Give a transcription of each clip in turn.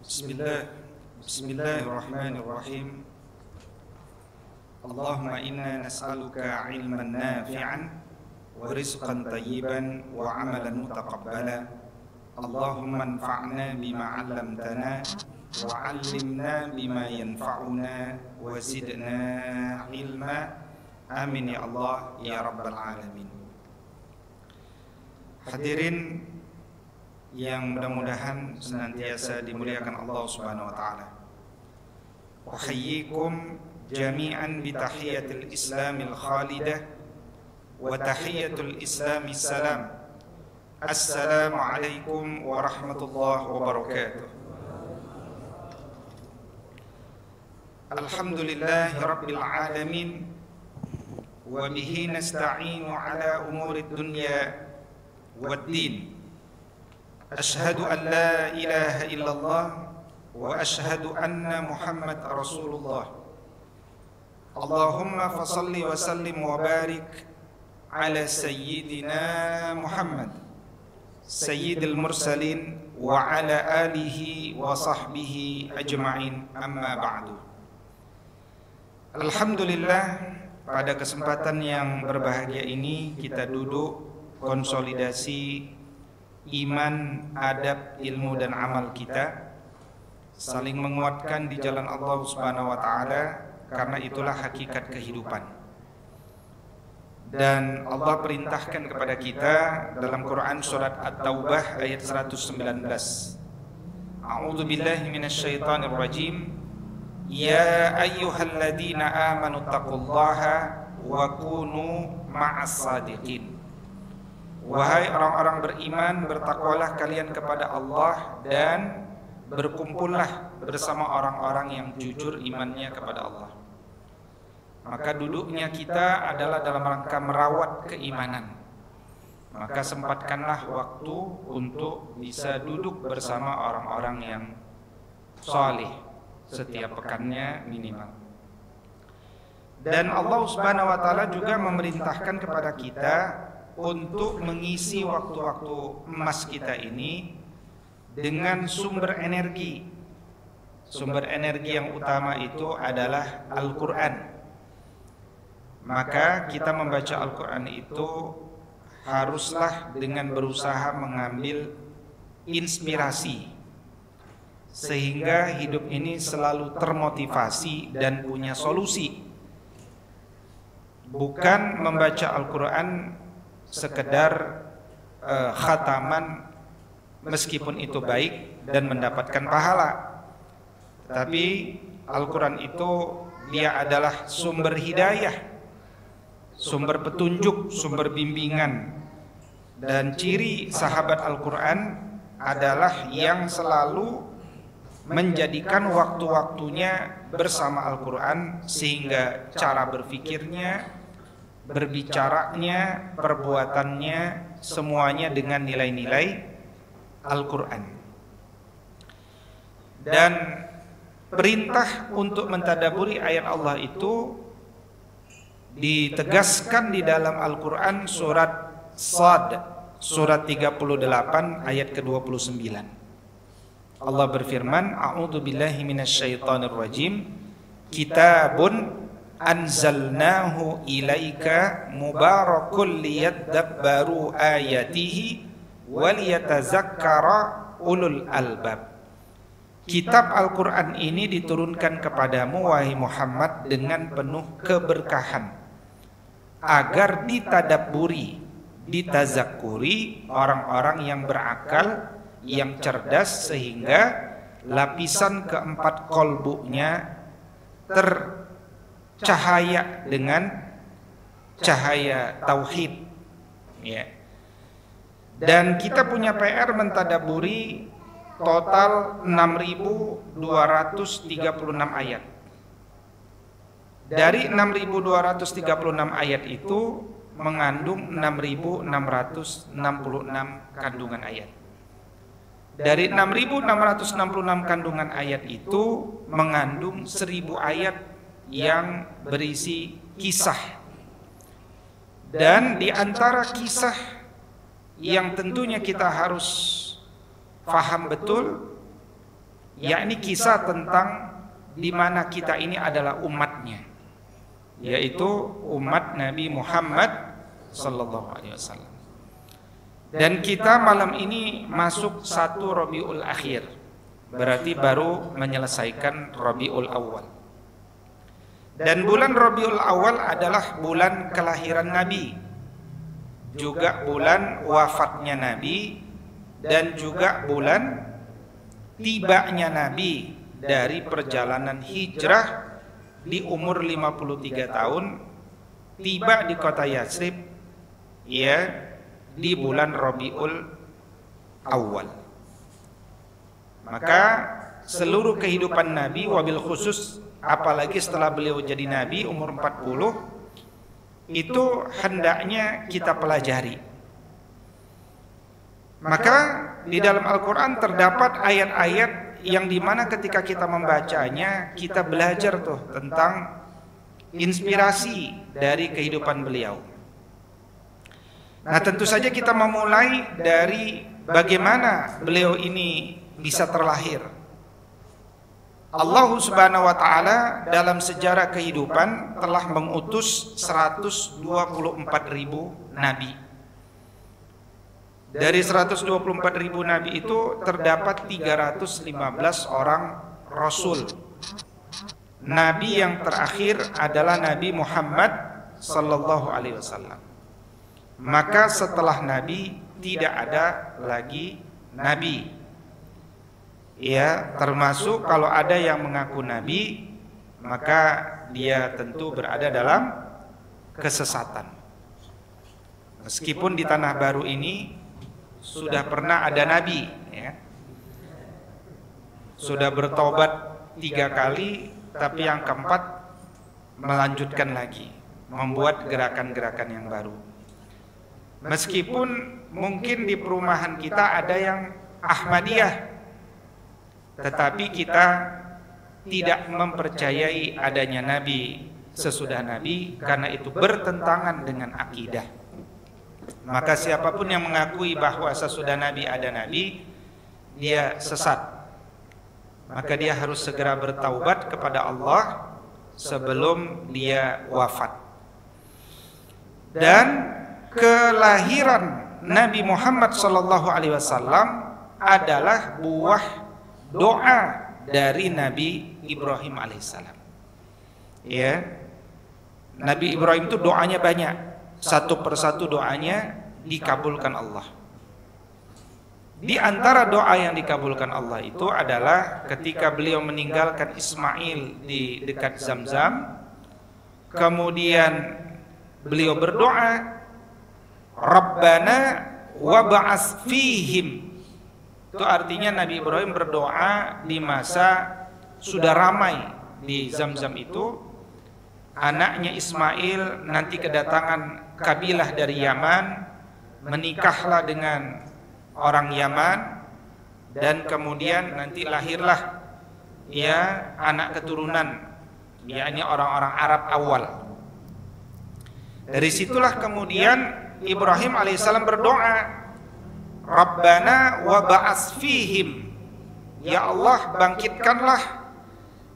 Bismillahirrahmanirrahim. Allahumma inna nas'aluka ilman nafi'an wa rizqan tayyiban wa amalan mutaqabbala. Allahumma anfa'na bima 'allamtana wa 'allimna bima yanfa'una wa zidna ilma. Amin ya Allah ya rabbal alamin. Hadirin yang mudah-mudahan senantiasa dimuliakan Allah Subhanahu wa taala. Uhayyikum jami'an bi tahiyatil Islamil khalidah wa tahiyatul Islami salam. Assalamu alaikum warahmatullahi wabarakatuh. Alhamdulillahi rabbil alamin wa bihi nasta'inu ala umurid dunya wad-din. Ashhadu an la ilaha illallah wa ashhadu anna Muhammad Rasulullah. Allahumma fasalli wa sallim wa barik ala sayyidina Muhammad sayyidil mursalin wa ala alihi wa sahbihi ajma'in, amma ba'du. Alhamdulillah, pada kesempatan yang berbahagia ini kita duduk konsolidasi iman, adab, ilmu dan amal kita, saling menguatkan di jalan Allah Subhanahu wa taala, karena itulah hakikat kehidupan. Dan Allah perintahkan kepada kita dalam Quran surat At-Taubah ayat 119. A'udzu billahi minasyaitonir rajim. Ya ayyuhalladzina amanu taqullaha wa kunu ma'as shadiqin. Wahai orang-orang beriman, bertakwalah kalian kepada Allah dan berkumpullah bersama orang-orang yang jujur imannya kepada Allah. Maka duduknya kita adalah dalam rangka merawat keimanan. Maka sempatkanlah waktu untuk bisa duduk bersama orang-orang yang saleh setiap pekannya minimal. Dan Allah Subhanahu wa taala juga memerintahkan kepada kita untuk mengisi waktu-waktu emas kita ini dengan sumber energi. Sumber energi yang utama itu adalah Al-Quran. Maka kita membaca Al-Quran itu haruslah dengan berusaha mengambil inspirasi, sehingga hidup ini selalu termotivasi dan punya solusi. Bukan membaca Al-Quran sekedar khataman, meskipun itu baik dan mendapatkan pahala, tapi Al-Quran itu dia adalah sumber hidayah, sumber petunjuk, sumber bimbingan. Dan ciri sahabat Al-Quran adalah yang selalu menjadikan waktu-waktunya bersama Al-Quran, sehingga cara berfikirnya, berbicaranya, perbuatannya, semuanya dengan nilai-nilai Al-Quran. Dan perintah untuk mentadaburi ayat Allah itu ditegaskan di dalam Al-Quran surat Shad, surat 38 ayat ke-29. Allah berfirman, A'udzu billahi minasyaitonir rajim. Kitabun anzalnahu ilaika mubarakul liyadabbaru ayatihi waliyatazakkara ulul albab. Kitab Al-Quran ini diturunkan kepadamu wahai Muhammad dengan penuh keberkahan, agar ditadabburi, ditazakuri orang-orang yang berakal, yang cerdas, sehingga lapisan keempat kolbunya tercahaya dengan cahaya tauhid, ya. Dan kita punya PR mentadaburi total 6.236 ayat. Dari 6.236 ayat itu mengandung 6.666 kandungan ayat. Dari 6.666 kandungan ayat itu mengandung 1.000 ayat yang berisi kisah. Dan di antara kisah yang tentunya kita harus faham betul, yakni kisah tentang di mana kita ini adalah umatnya, yaitu umat Nabi Muhammad sallallahu alaihi wasallam. Dan kita malam ini masuk 1 Rabiul Akhir, berarti baru menyelesaikan Rabiul Awal. Dan bulan Rabiul Awal adalah bulan kelahiran Nabi, juga bulan wafatnya Nabi, dan juga bulan tibanya Nabi dari perjalanan hijrah di umur 53 tahun, tiba di kota Yatsrib ya di bulan Rabiul Awal. Maka seluruh kehidupan Nabi, wabil khusus apalagi setelah beliau jadi Nabi umur 40, itu hendaknya kita pelajari. Maka di dalam Al-Quran terdapat ayat-ayat yang dimana ketika kita membacanya, kita belajar tuh tentang inspirasi dari kehidupan beliau. Nah, tentu saja kita memulai dari bagaimana beliau ini bisa terlahir. Allah Subhanahu wa taala dalam sejarah kehidupan telah mengutus 124.000 nabi. Dari 124.000 nabi itu terdapat 315 orang rasul. Nabi yang terakhir adalah Nabi Muhammad sallallahu alaihi wasallam. Maka setelah Nabi tidak ada lagi Nabi. Ya, termasuk kalau ada yang mengaku Nabi, maka dia tentu berada dalam kesesatan. Meskipun di Tanah Baru ini sudah pernah ada Nabi, ya, sudah bertobat 3 kali, tapi yang keempat melanjutkan lagi, membuat gerakan-gerakan yang baru. Meskipun mungkin di perumahan kita ada yang Ahmadiyah, tetapi kita tidak mempercayai adanya Nabi sesudah Nabi, karena itu bertentangan dengan akidah. Maka siapapun yang mengakui bahwa sesudah Nabi ada Nabi, dia sesat. Maka dia harus segera bertaubat kepada Allah sebelum dia wafat. Dan kelahiran Nabi Muhammad SAW adalah buah doa dari Nabi Ibrahim alaihissalam. Ya, Nabi Ibrahim itu doanya banyak, satu persatu doanya dikabulkan Allah. Di antara doa yang dikabulkan Allah itu adalah ketika beliau meninggalkan Ismail di dekat Zamzam, kemudian beliau berdoa, Rabbana wab'ats fihim. Itu artinya Nabi Ibrahim berdoa di masa sudah ramai di Zamzam itu, anaknya Ismail nanti kedatangan kabilah dari Yaman, menikahlah dengan orang Yaman, dan kemudian nanti lahirlah ya anak keturunan, yakni orang-orang Arab awal. Dari situlah kemudian Ibrahim alaihissalam berdoa, Rabbana wab'ats fihim, ya Allah bangkitkanlah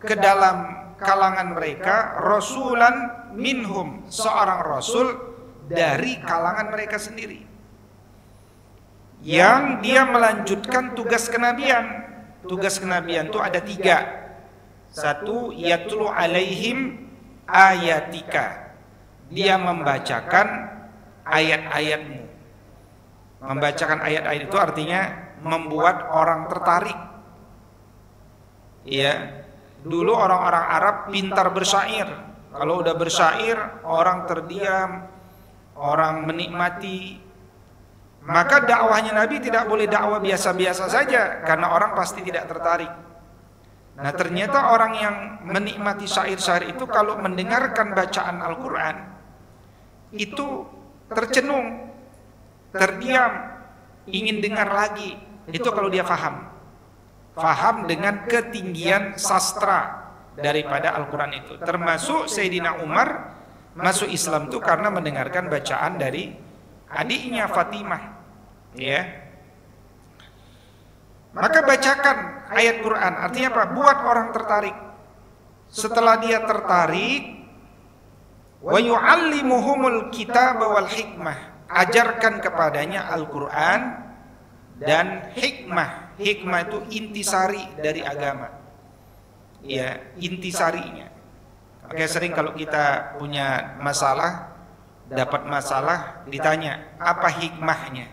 ke dalam kalangan mereka rasulan minhum, seorang rasul dari kalangan mereka sendiri, yang dia melanjutkan tugas kenabian. Tugas kenabian itu ada 3. 1, yatlu alaihim ayatika, dia membacakan ayat-ayatmu. Membacakan ayat-ayat itu artinya membuat orang tertarik. Ya, dulu orang-orang Arab pintar bersyair. Kalau udah bersyair, orang terdiam, orang menikmati. Maka dakwahnya Nabi tidak boleh dakwah biasa-biasa saja, karena orang pasti tidak tertarik. Nah, ternyata orang yang menikmati syair-syair itu kalau mendengarkan bacaan Al-Quran itu tercenung, terdiam, ingin dengar lagi. Itu kalau dia faham dengan ketinggian sastra daripada Al-Quran itu. Termasuk Sayyidina Umar masuk Islam itu karena mendengarkan bacaan dari adiknya Fatimah, ya. Maka bacakan ayat Quran. Artinya apa? Buat orang tertarik. Setelah dia tertarik, wa yu'allimuhumul kitab wal hikmah, ajarkan kepadanya Al-Quran dan hikmah. Hikmah itu intisari dari agama, ya, intisarinya. Oke, sering kalau kita punya masalah, dapat masalah, ditanya apa hikmahnya.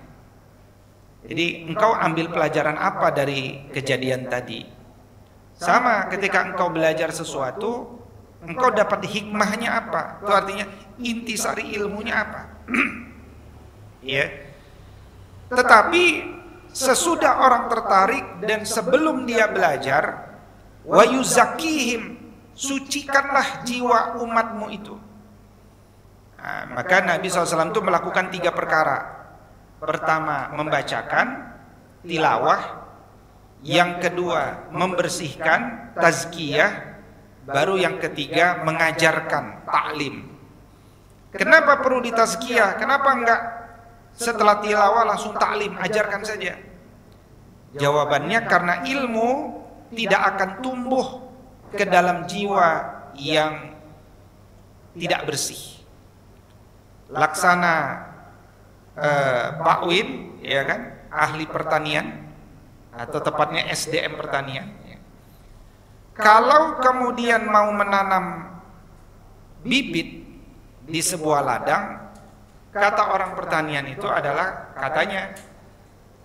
Jadi engkau ambil pelajaran apa dari kejadian tadi? Sama ketika engkau belajar sesuatu, engkau dapat hikmahnya apa? Itu artinya intisari ilmunya apa? Ya. Tetapi sesudah orang tertarik dan sebelum dia belajar, wa yuzakihim, sucikanlah jiwa umatmu itu. Nah, maka Nabi SAW itu melakukan 3 perkara. Pertama, membacakan, tilawah. Yang kedua, membersihkan, tazkiyah. Baru yang ketiga, mengajarkan, taklim. Kenapa perlu ditazkiyah? Kenapa enggak setelah tilawah langsung taklim, ajarkan saja? Jawabannya karena ilmu tidak akan tumbuh ke dalam jiwa yang tidak bersih. Laksana Pak Win, ya kan, ahli pertanian atau tepatnya SDM pertanian. Kalau kemudian mau menanam bibit di sebuah ladang, kata orang pertanian itu adalah, katanya,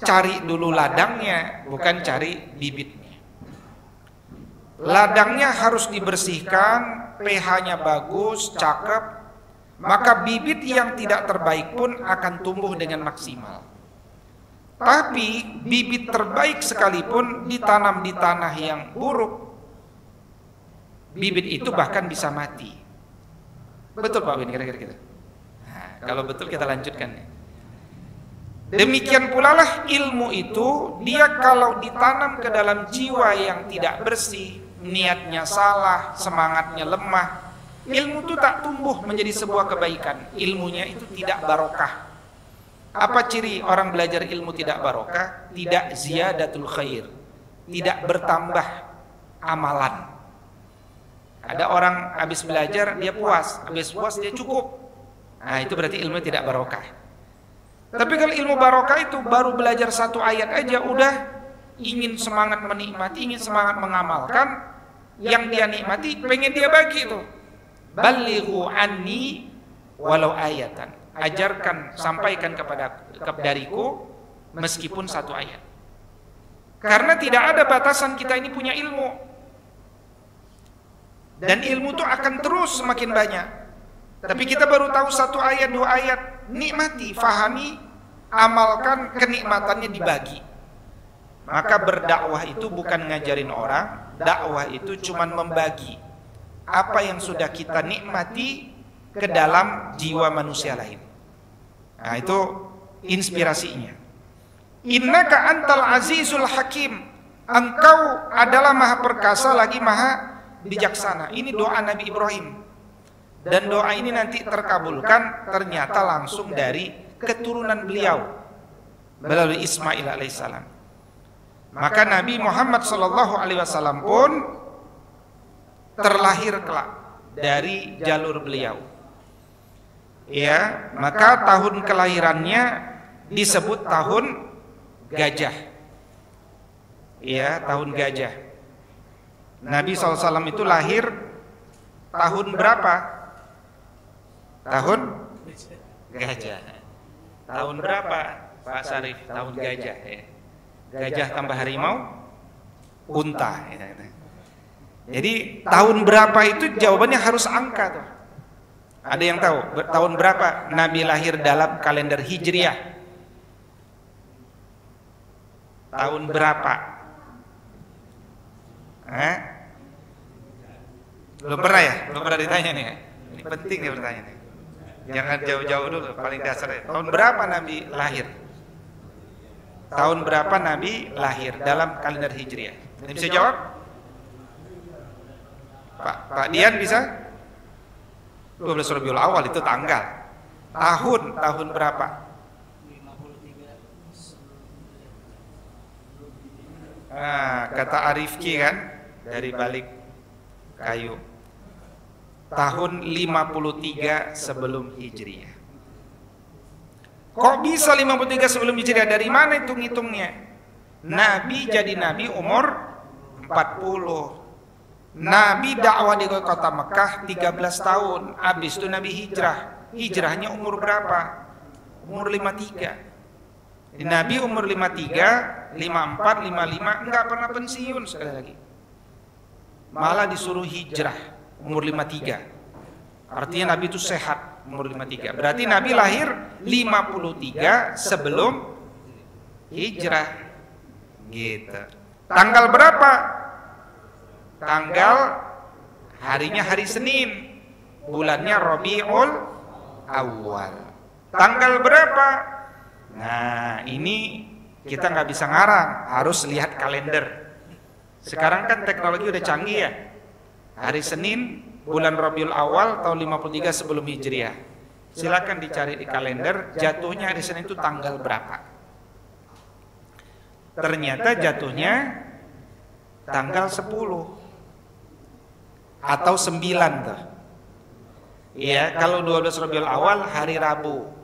cari dulu ladangnya, bukan cari bibitnya. Ladangnya harus dibersihkan, pH-nya bagus, cakep, maka bibit yang tidak terbaik pun akan tumbuh dengan maksimal. Tapi bibit terbaik sekalipun ditanam di tanah yang buruk, bibit itu bahkan bisa mati. Betul Pak Win, kira-kira gitu. Nah, kalau betul kita lanjutkan. Demikian pula lah ilmu itu, dia kalau ditanam ke dalam jiwa yang tidak bersih, niatnya salah, semangatnya lemah, ilmu itu tak tumbuh menjadi sebuah kebaikan. Ilmunya itu tidak barokah. Apa ciri orang belajar ilmu tidak barokah? Tidak ziyadatul khair, tidak bertambah amalan. Ada orang habis belajar dia puas, habis puas dia cukup. Nah, itu berarti ilmu tidak barokah. Tapi kalau ilmu barokah itu baru belajar 1 ayat aja udah ingin semangat menikmati, ingin semangat mengamalkan, yang dia nikmati pengen dia bagi itu. Balighu anni walau ayatan, ajarkan, sampaikan dariku meskipun 1 ayat. Karena tidak ada batasan kita ini punya ilmu. Dan ilmu itu akan terus semakin banyak. Tapi kita baru tahu 1 ayat, 2 ayat, nikmati, fahami, amalkan, kenikmatannya dibagi. Maka berdakwah itu bukan ngajarin orang, dakwah itu cuman membagi apa yang sudah kita nikmati ke dalam jiwa manusia lain. Nah, itu inspirasinya. Innaka antal azizul hakim, engkau adalah maha perkasa lagi maha bijaksana. Ini doa Nabi Ibrahim. Dan doa ini nanti terkabulkan ternyata langsung dari keturunan beliau melalui Ismail alaihissalam. Maka Nabi Muhammad SAW pun terlahir kelak dari jalur beliau. Ya, maka tahun kelahirannya disebut tahun gajah. Ya, tahun gajah. Nabi SAW itu lahir tahun berapa? Tahun gajah. Tahun berapa Pak Sarif? Tahun gajah ya. Gajah tambah harimau, unta. Jadi tahun berapa itu jawabannya harus angka tuh. Ada yang tahu tahun berapa Nabi lahir dalam kalender Hijriah? Tahun berapa? Belum pernah ya? Belum pernah ditanya nih. Ini penting nih pertanyaan. Jangan jauh-jauh dulu, paling dasar ya. Tahun berapa Nabi lahir? Tahun berapa Nabi lahir dalam kalender Hijriah? Ini bisa jawab? Pak Dian bisa? 12 Rabiul Awal itu tanggal. Tahun berapa? Kata Arifki kan, dari balik kayu. Tahun 53 sebelum Hijriah. Kok bisa 53 sebelum Hijriah? Dari mana hitung-hitungnya? Nabi jadi nabi umur 40. Nabi dakwah di kota Mekah 13 tahun. Habis itu Nabi hijrah. Hijrahnya umur berapa? Umur 53. Nabi umur 53, 54, 55 enggak pernah pensiun sekali lagi. Malah disuruh hijrah umur 53. Artinya Nabi itu sehat umur 53. Berarti Nabi lahir 53 sebelum hijrah. Gitu. Tanggal berapa? Tanggal harinya hari Senin. Bulannya Rabiul Awal. Tanggal berapa? Nah, ini kita nggak bisa ngarang, harus lihat kalender. Sekarang kan teknologi udah canggih ya. Hari Senin, bulan Rabiul Awal tahun 53 sebelum Hijriah. Silakan dicari di kalender, jatuhnya hari Senin itu tanggal berapa. Ternyata jatuhnya tanggal 10 atau 9 tuh. Iya, kalau 12 Rabiul Awal hari Rabu.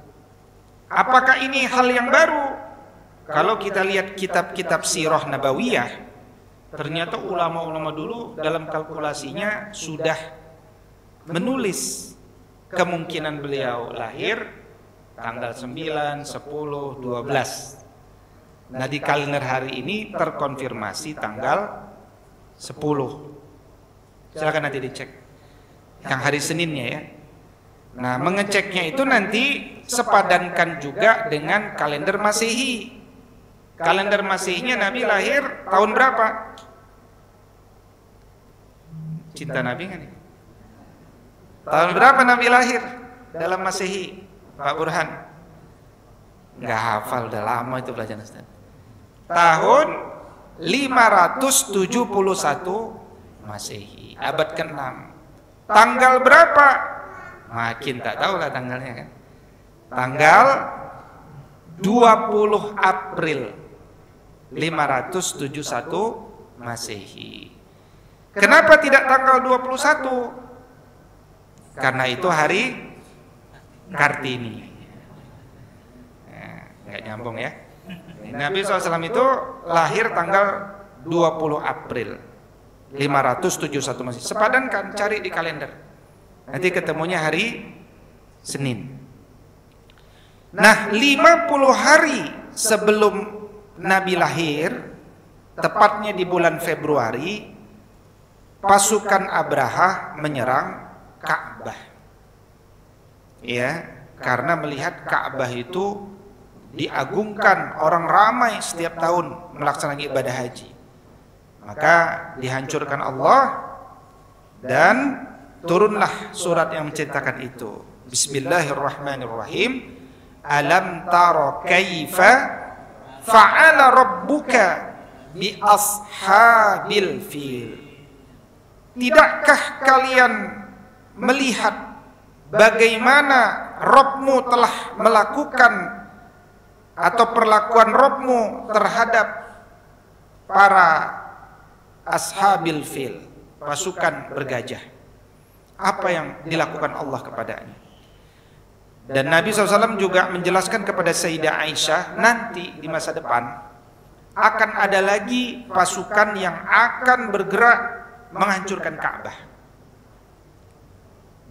Apakah ini hal yang baru? Kalau kita lihat kitab-kitab sirah nabawiyah, ternyata ulama-ulama dulu dalam kalkulasinya sudah menulis kemungkinan beliau lahir tanggal 9, 10, 12. Nah, di kalender hari ini terkonfirmasi tanggal 10. Silakan nanti dicek. Yang hari Seninnya ya. Nah, mengeceknya itu nanti sepadankan juga dengan kalender Masehi. Kalender Masehinya Nabi lahir tahun berapa? Cinta Nabi kan? Tahun berapa Nabi lahir dalam Masehi? Pak Burhan? Nggak hafal, udah lama itu pelajaran Ustaz. Tahun 571 Masehi, abad ke-6. Tanggal berapa? Makin tak tahu lah tanggalnya kan. Tanggal 20 April 571 Masehi. Kenapa tidak tanggal 21? Karena itu hari Kartini. Nggak nyambung ya. Nabi SAW itu lahir tanggal 20 April 571 Masehi. Sepadankan, cari di kalender. Nanti ketemunya hari Senin. Nah, 50 hari sebelum Nabi lahir, tepatnya di bulan Februari, pasukan Abraha menyerang Ka'bah. Ya, karena melihat Ka'bah itu diagungkan, orang ramai setiap tahun melaksanakan ibadah haji. Maka dihancurkan Allah dan turunlah surat yang menceritakan itu. Bismillahirrahmanirrahim. Alam tara kaifa fa'ala rabbuka bi ashabil fil. Tidakkah kalian melihat bagaimana Rabbmu telah melakukan atau perlakuan Rabbmu terhadap para ashabil fil, pasukan bergajah? Apa yang dilakukan Allah kepadanya? Dan Nabi SAW juga menjelaskan kepada Sayyidah Aisyah, nanti di masa depan akan ada lagi pasukan yang akan bergerak menghancurkan Ka'bah.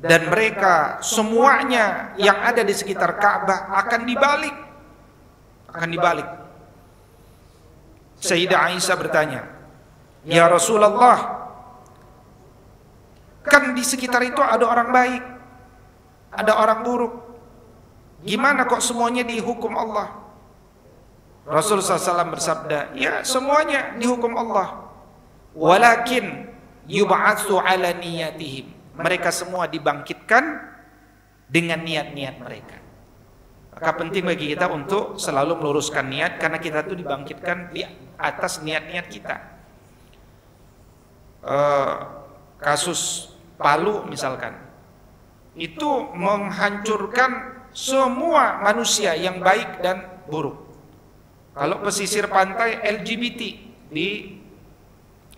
Dan mereka semuanya yang ada di sekitar Ka'bah akan dibalik. Akan dibalik. Sayyidah Aisyah bertanya, "Ya Rasulullah, kan di sekitar itu ada orang baik, ada orang buruk. Gimana kok semuanya dihukum Allah?" Rasulullah SAW bersabda, ya semuanya dihukum Allah. Walakin yub'atsu ala niyatihim. Mereka semua dibangkitkan dengan niat-niat mereka. Maka penting bagi kita untuk selalu meluruskan niat, karena kita itu dibangkitkan di atas niat-niat kita. Kasus Palu misalkan, itu menghancurkan semua manusia yang baik dan buruk. Kalau pesisir pantai LGBT di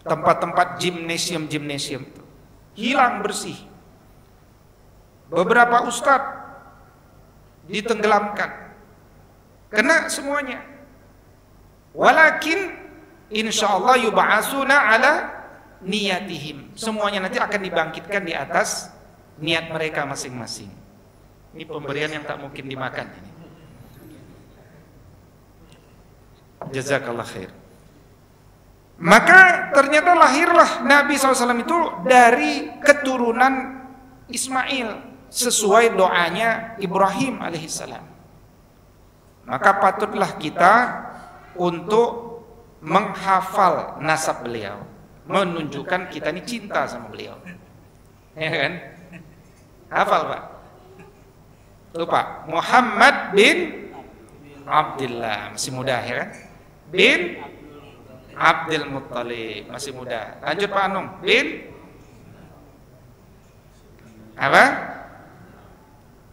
tempat-tempat gimnasium itu. Hilang bersih. Beberapa ustadz ditenggelamkan. Kena semuanya. Walakin insyaallah yub'atsuna ala niyatihim. Semuanya nanti akan dibangkitkan di atas niat mereka masing-masing. Ini pemberian yang tak mungkin dimakan ini. Jazakallah khair. Maka ternyata lahirlah Nabi SAW itu dari keturunan Ismail sesuai doanya Ibrahim alaihissalam. Maka patutlah kita untuk menghafal nasab beliau, menunjukkan kita ini cinta sama beliau, ya kan? Hafal Pak. Tuh Pak, Muhammad bin Abdullah, masih muda ya kan? Bin Abdul Muttalib, masih muda. Lanjut Pak Anung, bin apa?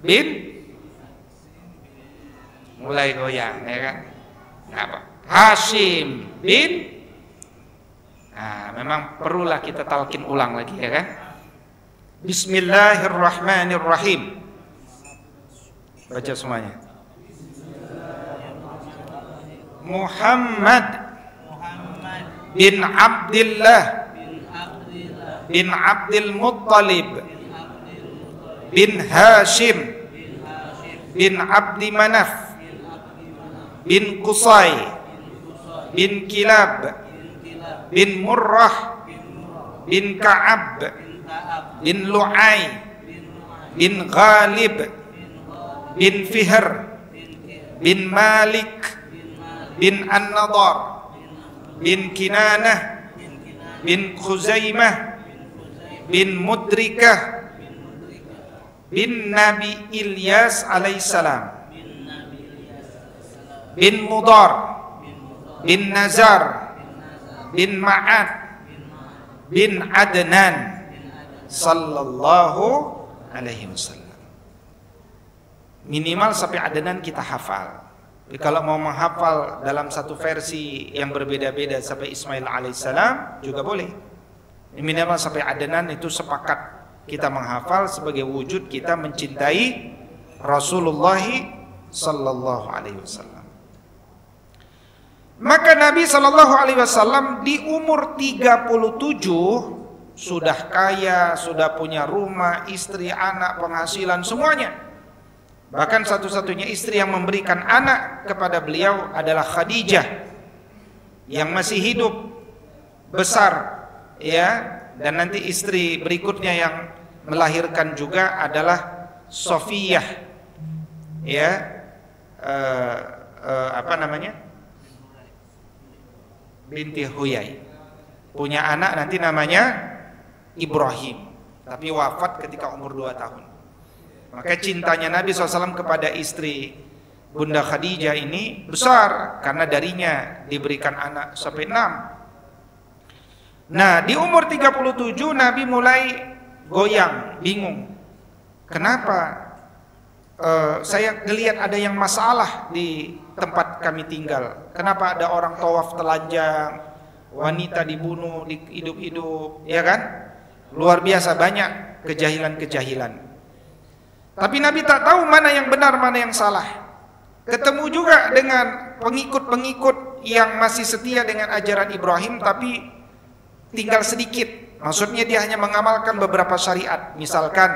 Bin mulai goyang ya kan? Apa? Hashim bin. Nah, memang perlulah kita talqin ulang lagi ya kan? Bismillahirrahmanirrahim. Baca semuanya. Muhammad bin Abdullah bin Abdul Muttalib bin Hashim bin Abdi Manaf bin Qusay bin Kilab bin Murrah bin Ka'ab bin Lu'ay bin Ghalib bin Fihr bin Malik bin An-Nadar bin Kinanah bin Khuzaimah bin Mudrikah bin Nabi Ilyas alaihissalam bin Mudar bin Nazar bin Ma'ad bin Adnan sallallahu alaihi wasallam. Minimal sampai Adnan kita hafal. Jadi kalau mau menghafal dalam satu versi yang berbeda-beda sampai Ismail alaihissalam juga boleh. Minimal sampai Adnan itu sepakat kita menghafal sebagai wujud kita mencintai Rasulullah sallallahu alaihi wasallam. Maka Nabi sallallahu alaihi wasallam di umur 37 sudah kaya, sudah punya rumah, istri, anak, penghasilan semuanya. Bahkan satu-satunya istri yang memberikan anak kepada beliau adalah Khadijah yang masih hidup besar ya, dan nanti istri berikutnya yang melahirkan juga adalah Sofiyah ya, apa namanya, binti Huyai, punya anak nanti namanya Ibrahim, tapi wafat ketika umur 2 tahun. Maka cintanya Nabi SAW kepada istri Bunda Khadijah ini besar, karena darinya diberikan anak sampai 6. Nah, di umur 37 Nabi mulai goyang, bingung. Kenapa saya ngelihat ada yang masalah di tempat kami tinggal? Kenapa ada orang tawaf telanjang, wanita dibunuh, hidup-hidup, ya kan? Luar biasa banyak kejahilan-kejahilan. Tapi Nabi tak tahu mana yang benar, mana yang salah. Ketemu juga dengan pengikut-pengikut yang masih setia dengan ajaran Ibrahim, tapi tinggal sedikit. Maksudnya dia hanya mengamalkan beberapa syariat. Misalkan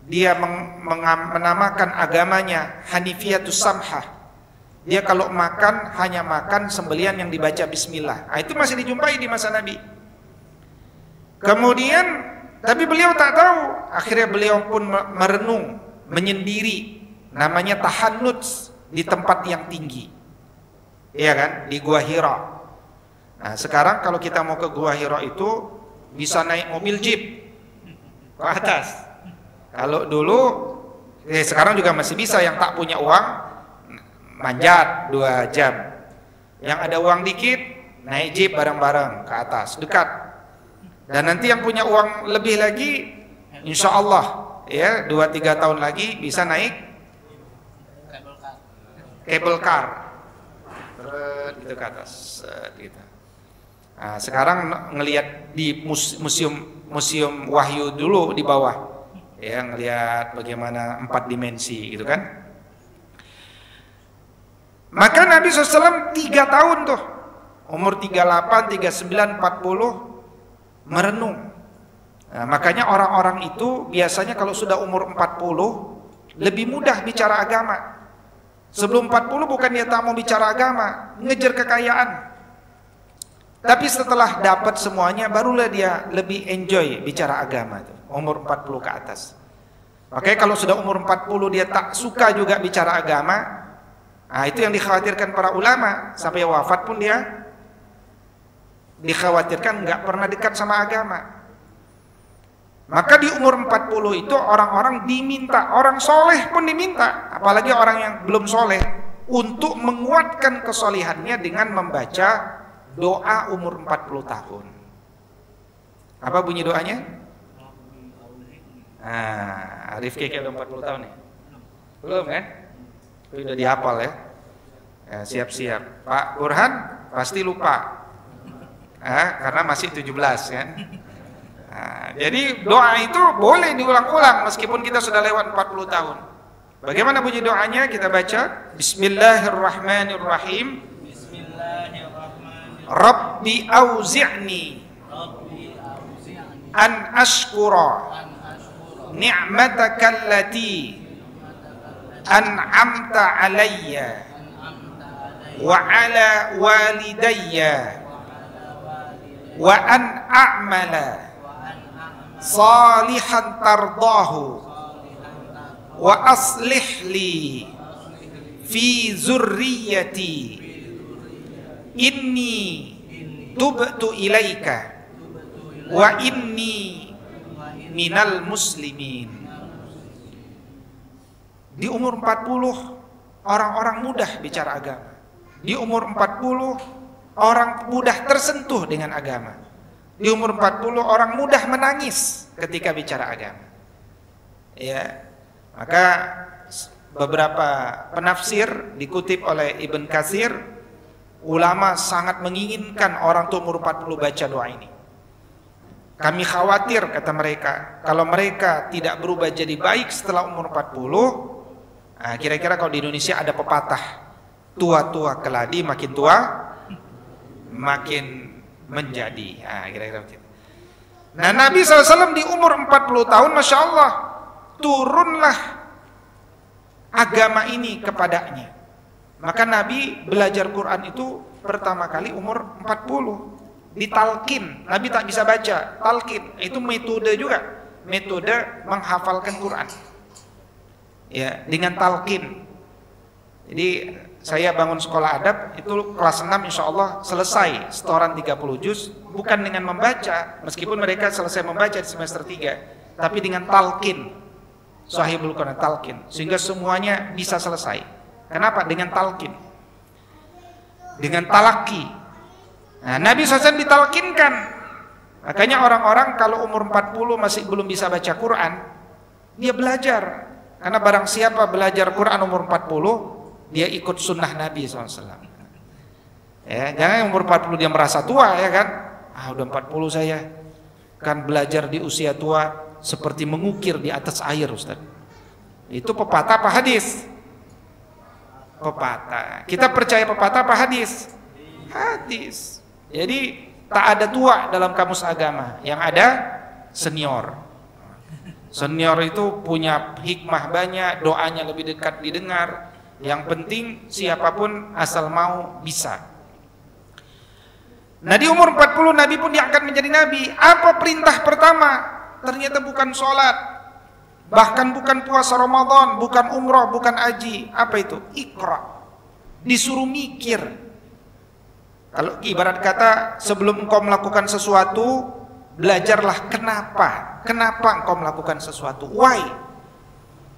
dia menamakan agamanya Hanifiyatus Samhah. Dia kalau makan hanya makan sembelian yang dibaca bismillah. Nah, itu masih dijumpai di masa Nabi. Kemudian tapi beliau tak tahu. Akhirnya beliau pun merenung, menyendiri. Namanya tahannuts, di tempat yang tinggi. Iya kan? Di Gua Hira. Nah, sekarang kalau kita mau ke Gua Hira itu bisa naik mobil jeep ke atas. Kalau dulu, sekarang juga masih bisa. Yang tak punya uang manjat 2 jam. Yang ada uang dikit naik jeep bareng-bareng ke atas, dekat. Dan nanti yang punya uang lebih lagi, insya Allah ya 2-3 tahun lagi bisa naik cable car, gitu ke atas, gitu. Nah, sekarang ngelihat di museum Wahyu dulu di bawah, ya, ngelihat bagaimana 4 dimensi gitu kan. Maka Nabi SAW 3 tahun tuh, umur 38, 39, 40 merenung. Nah, makanya orang-orang itu biasanya kalau sudah umur 40 lebih mudah bicara agama. Sebelum 40 bukan dia tak mau bicara agama, ngejar kekayaan. Tapi setelah dapat semuanya barulah dia lebih enjoy bicara agama tuh, umur 40 ke atas. Makanya kalau sudah umur 40 dia tak suka juga bicara agama, nah itu yang dikhawatirkan para ulama, sampai wafat pun dia dikhawatirkan nggak pernah dekat sama agama. Maka di umur 40 itu orang-orang diminta, orang soleh pun diminta, apalagi orang yang belum soleh, untuk menguatkan kesolehannya dengan membaca doa umur 40 tahun. Apa bunyi doanya? Nah, Rifki kayak udah 40 tahun nih. Belum kan? Udah dihafal ya. Siap-siap. Pak Burhan pasti lupa. Karena masih 17 kan. Nah, jadi doa itu boleh diulang-ulang meskipun kita sudah lewat 40 tahun. Bagaimana bunyi doanya? Kita baca Bismillahirrahmanirrahim. Rabbi auzi'ni an ashkura ni'mataka allati an'amta alayya wa ala walidayya wa an a'mala salihan tardahu wa aslih li fi zurriyyati inni tubtu ilaika wa inni minal muslimin. Di umur 40 orang-orang mudah bicara agama. Di umur 40 orang mudah tersentuh dengan agama. Di umur 40 orang mudah menangis ketika bicara agama. Ya, maka beberapa penafsir dikutip oleh Ibn Katsir, ulama sangat menginginkan orang tua umur 40 baca doa ini. Kami khawatir, kata mereka, kalau mereka tidak berubah jadi baik setelah umur 40, nah, kira-kira kalau di Indonesia ada pepatah, tua-tua keladi, makin tua makin menjadi. Nah, kira-kira begitu. Nah, Nabi SAW di umur 40 tahun, Masya Allah, turunlah agama ini kepadanya. Maka Nabi belajar Quran itu pertama kali umur 40, ditalkin. Nabi tak bisa baca, talkin itu metode juga, metode menghafalkan Quran ya, dengan talkin. Jadi saya bangun sekolah adab itu kelas 6 insya Allah selesai setoran 30 juz, bukan dengan membaca, meskipun mereka selesai membaca di semester 3, tapi dengan talkin, Sahihul Quran, talkin, sehingga semuanya bisa selesai. Kenapa? Dengan talkin, dengan talaki. Nah, Nabi SAW ditalkinkan. Makanya orang-orang kalau umur 40 masih belum bisa baca Quran, dia belajar. Karena barang siapa belajar Quran umur 40, dia ikut sunnah Nabi SAW. Ya, jangan umur 40 dia merasa tua, ya kan? Udah 40 saya. Kan belajar di usia tua seperti mengukir di atas air, Ustaz. Itu pepatah apa hadis? Pepatah. Kita percaya pepatah apa hadis? Hadis. Jadi tak ada tua dalam kamus agama, yang ada senior. Senior itu punya hikmah banyak, doanya lebih dekat didengar. Yang penting siapapun asal mau bisa. Nah, di umur 40 Nabi pun diangkat menjadi Nabi. Apa perintah pertama? Ternyata bukan sholat, bahkan bukan puasa Ramadan, bukan umroh, bukan haji. Apa itu? Iqra. Disuruh mikir. Kalau ibarat kata, sebelum engkau melakukan sesuatu, belajarlah kenapa. Kenapa engkau melakukan sesuatu? Why?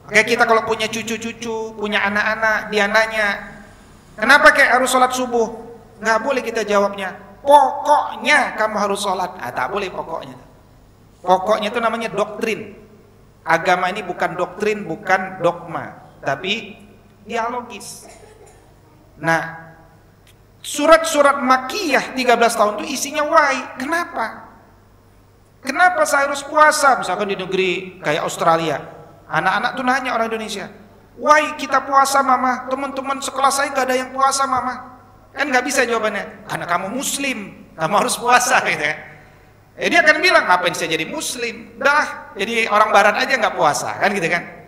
Kayak kita kalau punya cucu-cucu, punya anak-anak, dia nanya, kenapa kayak harus sholat subuh? Nggak boleh kita jawabnya, pokoknya kamu harus sholat. Tak boleh pokoknya. Pokoknya itu namanya doktrin. Agama ini bukan doktrin, bukan dogma, tapi dialogis. Nah, Surat-surat Makkiyah 13 tahun itu isinya wahai. Kenapa? Kenapa saya harus puasa? Misalkan di negeri kayak Australia, anak-anak tuh nanya orang Indonesia, why kita puasa mama? Teman-teman sekelas saya gak ada yang puasa mama. Kan gak bisa jawabannya, karena kamu muslim, kamu harus puasa gitu ya. Dia akan bilang, ngapain saya jadi muslim? Dah, jadi orang barat aja gak puasa, kan gitu kan.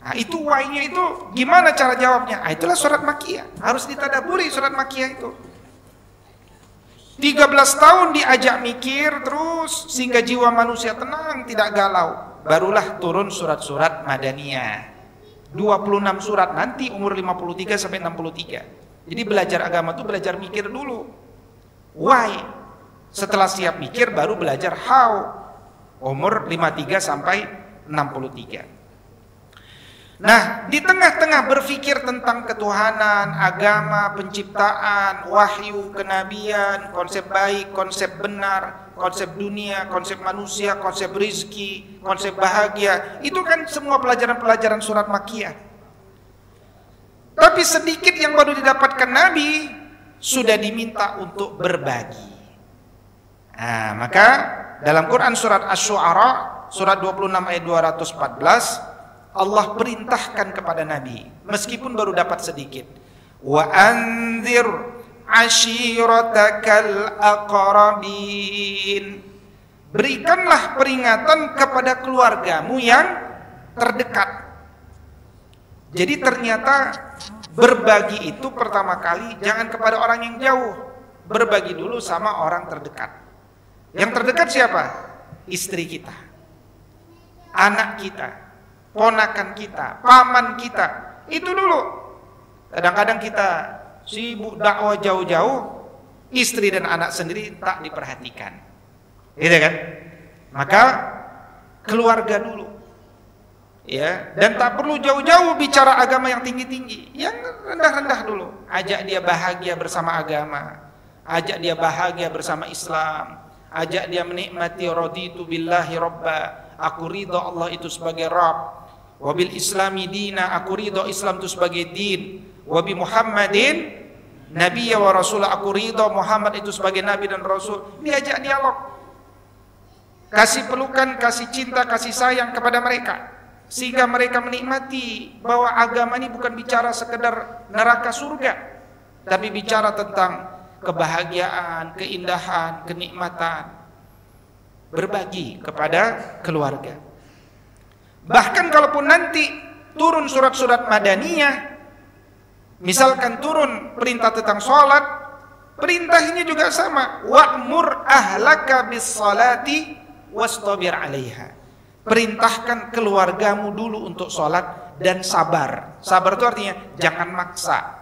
Nah itu why-nya itu gimana cara jawabnya? Nah, itulah surat Makkiyah, harus ditadaburi surat Makkiyah itu. 13 tahun diajak mikir terus sehingga jiwa manusia tenang, tidak galau. Barulah turun surat-surat Madaniyah. 26 surat nanti umur 53 sampai 63. Jadi belajar agama itu belajar mikir dulu. Why? Setelah siap mikir baru belajar how. Umur 53 sampai 63. Nah, di tengah-tengah berpikir tentang ketuhanan, agama, penciptaan, wahyu, kenabian, konsep baik, konsep benar, konsep dunia, konsep manusia, konsep rizki, konsep bahagia, itu kan semua pelajaran-pelajaran surat Makkiyah. Tapi sedikit yang baru didapatkan Nabi sudah diminta untuk berbagi. Nah, maka dalam Quran surat Asy-Syu'ara surat 26 ayat 214 Allah perintahkan kepada Nabi meskipun baru dapat sedikit, wa anzir ashiratakal aqrabin, berikanlah peringatan kepada keluargamu yang terdekat. Jadi ternyata berbagi itu pertama kali jangan kepada orang yang jauh, berbagi dulu sama orang terdekat. Yang terdekat siapa? Istri kita, anak kita, ponakan kita, paman kita, itu dulu. Kadang-kadang kita sibuk dakwah jauh-jauh, istri dan anak sendiri tak diperhatikan, gitu kan? Maka keluarga dulu, ya. Dan tak perlu jauh-jauh bicara agama yang tinggi-tinggi, yang rendah-rendah dulu. Ajak dia bahagia bersama agama, ajak dia bahagia bersama Islam, ajak dia menikmati raditu billahi robba, aku ridho Allah itu sebagai Rabb, wabil islami dina, aku ridho Islam itu sebagai din, wabi Muhammadin nabiyya wa rasul, aku ridho Muhammad itu sebagai nabi dan rasul. Diajak dialog, kasih pelukan, kasih cinta, kasih sayang kepada mereka, sehingga mereka menikmati bahwa agama ini bukan bicara sekedar neraka surga, tapi bicara tentang kebahagiaan, keindahan, kenikmatan, berbagi kepada keluarga. Bahkan kalaupun nanti turun surat-surat Madaniyah, misalkan turun perintah tentang sholat, perintahnya juga sama, wa'mur ahlaka bis salati wastabir 'alaiha. Perintahkan keluargamu dulu untuk sholat dan sabar. Sabar itu artinya jangan maksa,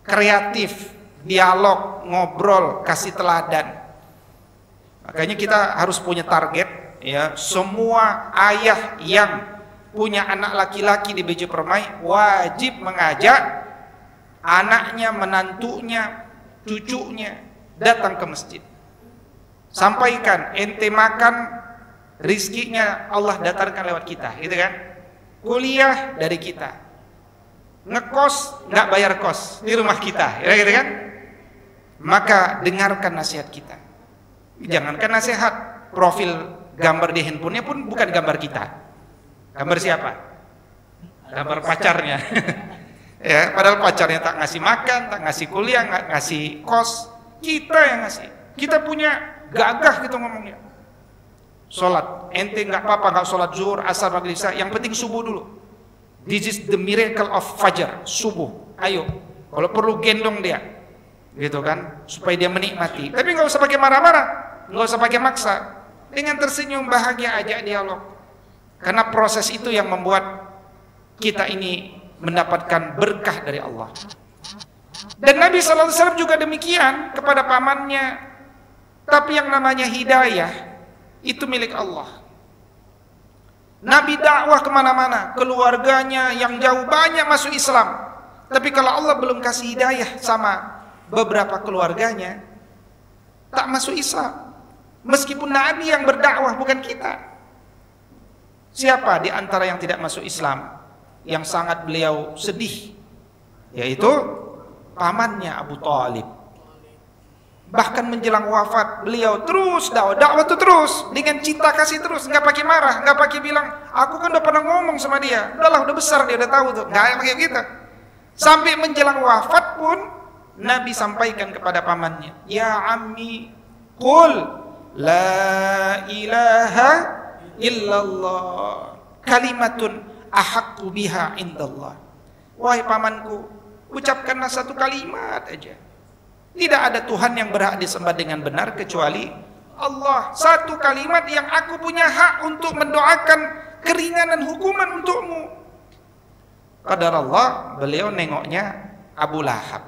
kreatif, dialog, ngobrol, kasih teladan. Makanya kita harus punya target, ya. Semua ayah yang punya anak laki-laki di BJ Permai wajib mengajak anaknya, menantunya, cucunya datang ke masjid. Sampaikan, ente makan rizkinya Allah datarkan lewat kita, gitu kan? Kuliah dari kita, ngekos nggak bayar kos di rumah kita, gitu kan? Maka dengarkan nasihat kita. Jangankan nasihat, profil gambar di handphonenya pun bukan gambar kita. Gambar siapa? Gambar pacarnya. Ya, padahal pacarnya tak ngasih makan, tak ngasih kuliah, nggak ngasih kos, kita yang ngasih. Kita punya gagah gitu ngomongnya. Sholat, ente nggak apa-apa nggak sholat zuhur, asar, maghrib, isya, yang penting subuh dulu. This is the miracle of fajar, subuh. Ayo, kalau perlu gendong dia, gitu kan, supaya dia menikmati. Tapi nggak usah pakai marah-marah, nggak usah pakai maksa. Dengan tersenyum bahagia ajak dialog. Karena proses itu yang membuat kita ini mendapatkan berkah dari Allah. Dan Nabi SAW juga demikian kepada pamannya. Tapi yang namanya hidayah itu milik Allah. Nabi dakwah kemana-mana, keluarganya yang jauh banyak masuk Islam. Tapi kalau Allah belum kasih hidayah sama beberapa keluarganya, tak masuk Islam. Meskipun Nabi yang berdakwah, bukan kita. Siapa di antara yang tidak masuk Islam yang sangat beliau sedih? Yaitu pamannya Abu Thalib. Bahkan menjelang wafat beliau terus dakwah itu terus dengan cinta kasih terus, nggak pakai marah, nggak pakai bilang aku kan udah pernah ngomong sama dia, udahlah udah besar dia udah tahu tuh, nggak pakai gitu. Sampai menjelang wafat pun Nabi sampaikan kepada pamannya, ya ammi qul la ilaha illallah kalimatun ahaqqu biha indallah. Wahai pamanku, ucapkanlah satu kalimat aja. Tidak ada Tuhan yang berhak disembah dengan benar kecuali Allah. Satu kalimat yang aku punya hak untuk mendoakan keringanan hukuman untukmu. Qadar Allah, beliau nengoknya Abu Lahab.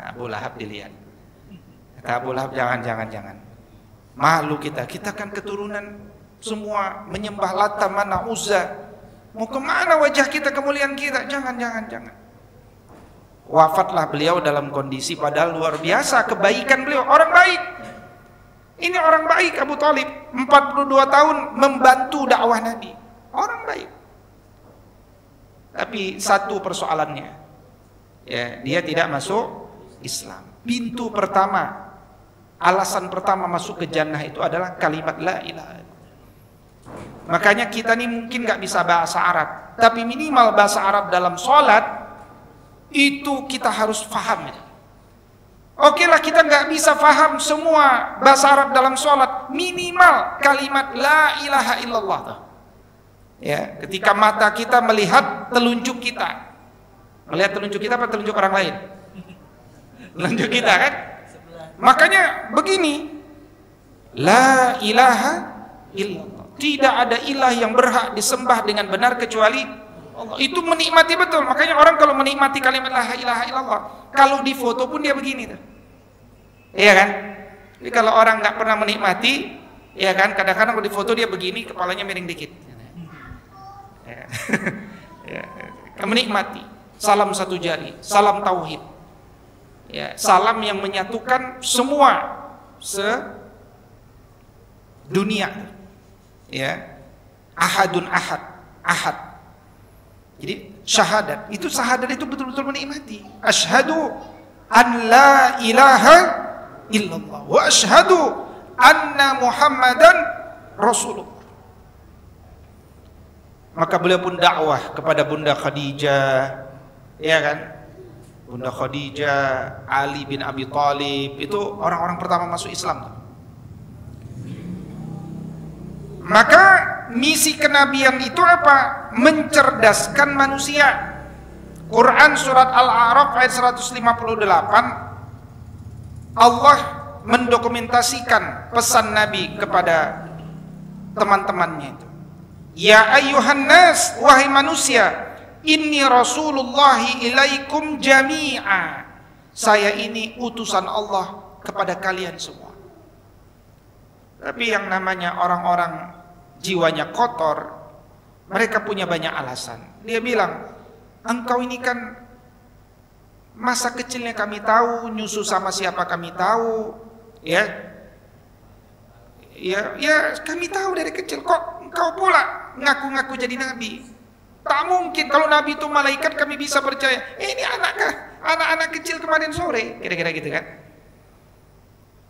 Abu Lahab dilihat. Kata Abu Lahab, jangan. Malu kita kan keturunan semua menyembah Lata, Mana, Uzza. Mau kemana wajah kita, kemuliaan kita? Jangan. Wafatlah beliau dalam kondisi padahal luar biasa kebaikan beliau, orang baik. Ini orang baik Abu Thalib, 42 tahun membantu dakwah Nabi. Orang baik. Tapi satu persoalannya, ya, dia tidak masuk Islam. Pintu pertama, alasan pertama masuk ke jannah itu adalah kalimat la ilaha illallah. Makanya kita nih mungkin nggak bisa bahasa Arab, tapi minimal bahasa Arab dalam sholat itu kita harus paham. Oke lah, kita nggak bisa paham semua bahasa Arab dalam sholat, minimal kalimat la ilaha illallah. Ya, ketika mata kita melihat telunjuk kita, melihat telunjuk kita apa telunjuk orang lain? Telunjuk kita kan? Makanya begini, la ilaha illallah, tidak ada ilah yang berhak disembah dengan benar kecuali Allah. Itu menikmati betul. Makanya orang kalau menikmati kalimat la ilaha illallah, kalau di foto pun dia begini tuh. Iya kan? Jadi kalau orang nggak pernah menikmati, ya kan, kadang-kadang kalau di foto dia begini, kepalanya miring dikit. Ya. Menikmati. Salam satu jari, salam tauhid. Ya, salam yang menyatukan semua dunia. Ya. Ahadun ahad. Jadi syahadat itu betul-betul menikmati. Asyhadu an la ilaha illallah wa asyhadu anna Muhammadan Rasulullah. Maka beliau pun dakwah kepada Bunda Khadijah, ya kan? Bunda Khadijah, Ali bin Abi Thalib, itu orang-orang pertama masuk Islam. Maka misi kenabian itu apa? Mencerdaskan manusia. Quran surat Al-A'raf ayat 158, Allah mendokumentasikan pesan Nabi kepada teman-temannya itu. Ya ayyuhan nas, wahai manusia, inni rasulullahi ilaikum jami'a. Saya ini utusan Allah kepada kalian semua. Tapi yang namanya orang-orang jiwanya kotor, mereka punya banyak alasan. Dia bilang, engkau ini kan masa kecilnya kami tahu, nyusu sama siapa kami tahu, ya kami tahu dari kecil. Kok engkau pula ngaku-ngaku jadi nabi? Tak mungkin, kalau nabi itu malaikat kami bisa percaya. Ini anak-anak kecil kemarin sore, kira-kira gitu kan.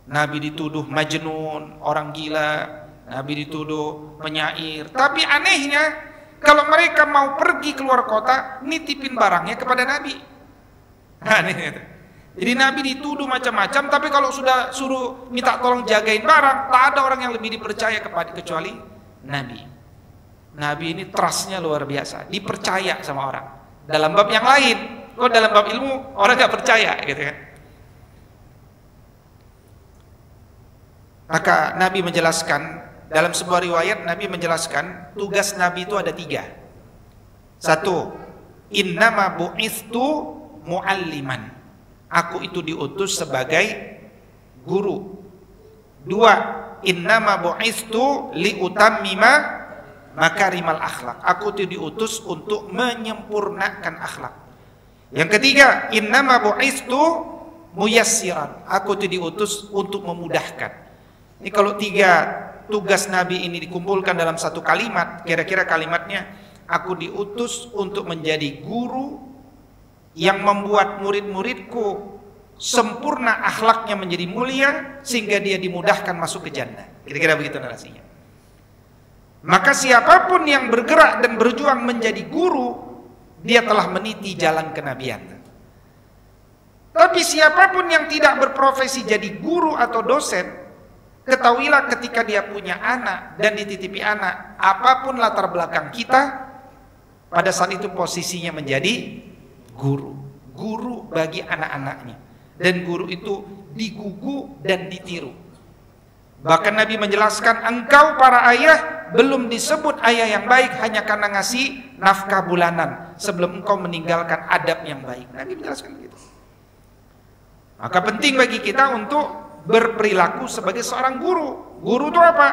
Nabi dituduh majnun, orang gila. Nabi dituduh penyair. Tapi anehnya, kalau mereka mau pergi keluar kota, nitipin barangnya kepada Nabi. Aneh itu. Jadi Nabi dituduh macam-macam, tapi kalau sudah suruh minta tolong jagain barang, tak ada orang yang lebih dipercaya kecuali Nabi. Nabi ini trustnya luar biasa, dipercaya sama orang. Dalam bab yang lain, kok dalam bab ilmu orang gak percaya, gitu kan? Maka Nabi menjelaskan, dalam sebuah riwayat Nabi menjelaskan tugas Nabi itu ada 3. 1, innama bu'ithtu mu'alliman, aku itu diutus sebagai guru. 2, innama bu'ithtu liutammima makarimal akhlak, aku itu diutus untuk menyempurnakan akhlak. Yang ketiga, innama bu'ithtu muyassiran, aku itu diutus untuk memudahkan. Ini kalau 3 tugas Nabi ini dikumpulkan dalam satu kalimat, kira-kira kalimatnya, aku diutus untuk menjadi guru yang membuat murid-muridku sempurna akhlaknya menjadi mulia sehingga dia dimudahkan masuk ke jannah. Kira-kira begitu narasinya. Maka siapapun yang bergerak dan berjuang menjadi guru, dia telah meniti jalan kenabian. Tapi siapapun yang tidak berprofesi jadi guru atau dosen, ketahuilah ketika dia punya anak dan dititipi anak, apapun latar belakang kita, pada saat itu posisinya menjadi guru. Guru bagi anak-anaknya. Dan guru itu digugu dan ditiru. Bahkan Nabi menjelaskan, engkau para ayah belum disebut ayah yang baik hanya karena ngasih nafkah bulanan sebelum engkau meninggalkan adab yang baik. Nabi menjelaskan begitu. Maka penting bagi kita untuk berperilaku sebagai seorang guru. Guru itu apa?